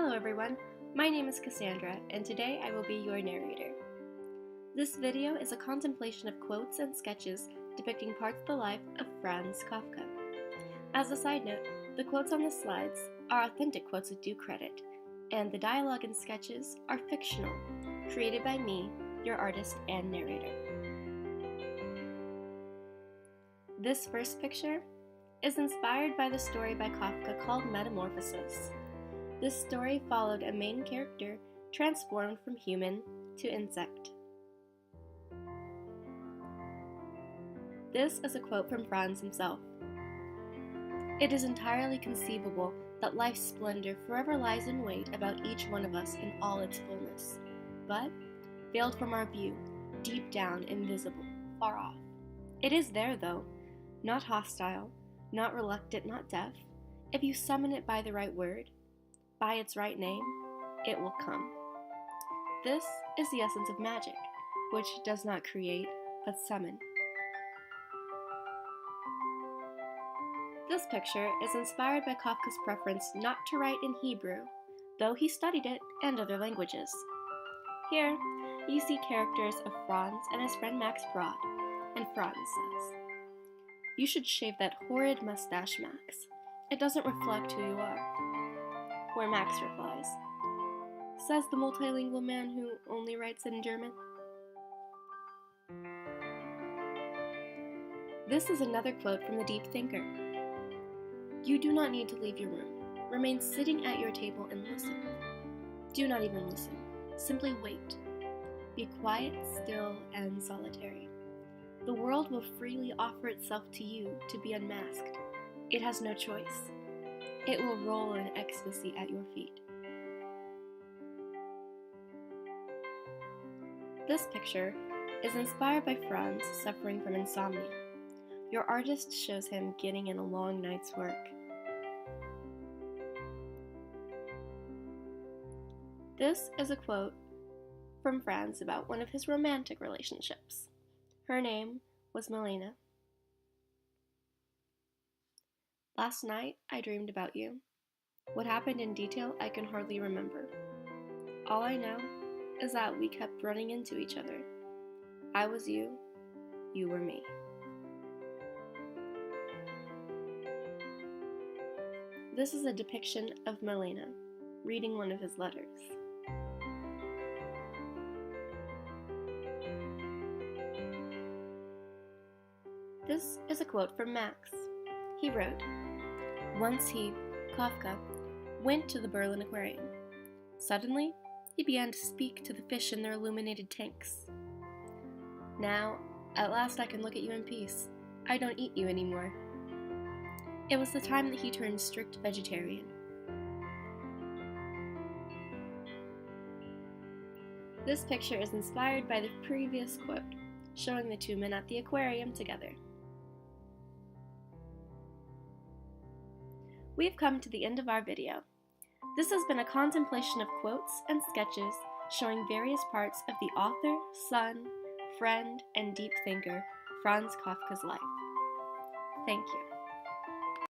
Hello everyone, my name is Cassandra, and today I will be your narrator. This video is a contemplation of quotes and sketches depicting parts of the life of Franz Kafka. As a side note, the quotes on the slides are authentic quotes with due credit, and the dialogue and sketches are fictional, created by me, your artist and narrator. This first picture is inspired by the story by Kafka called Metamorphosis. This story followed a main character transformed from human to insect. This is a quote from Franz himself. "It is entirely conceivable that life's splendor forever lies in wait about each one of us in all its fullness, but, veiled from our view, deep down, invisible, far off. It is there, though, not hostile, not reluctant, not deaf. If you summon it by the right word, by its right name, it will come." This is the essence of magic, which does not create, but summon. This picture is inspired by Kafka's preference not to write in Hebrew, though he studied it and other languages. Here, you see characters of Franz and his friend Max Brod, and Franz says, "You should shave that horrid mustache, Max. It doesn't reflect who you are." Where Max replies, "Says the multilingual man who only writes in German." This is another quote from the deep thinker. "You do not need to leave your room. Remain sitting at your table and listen. Do not even listen. Simply wait. Be quiet, still, and solitary. The world will freely offer itself to you to be unmasked. It has no choice. It will roll in ecstasy at your feet." This picture is inspired by Franz suffering from insomnia. Your artist shows him getting in a long night's work. This is a quote from Franz about one of his romantic relationships. Her name was Milena. "Last night, I dreamed about you. What happened in detail, I can hardly remember. All I know is that we kept running into each other. I was you, you were me." This is a depiction of Milena reading one of his letters. This is a quote from Max. He wrote, "Once he, Kafka, went to the Berlin Aquarium. Suddenly, he began to speak to the fish in their illuminated tanks. 'Now, at last I can look at you in peace. I don't eat you anymore.' It was the time that he turned strict vegetarian." This picture is inspired by the previous quote, showing the two men at the aquarium together. We have come to the end of our video. This has been a contemplation of quotes and sketches showing various parts of the author, son, friend, and deep thinker Franz Kafka's life. Thank you.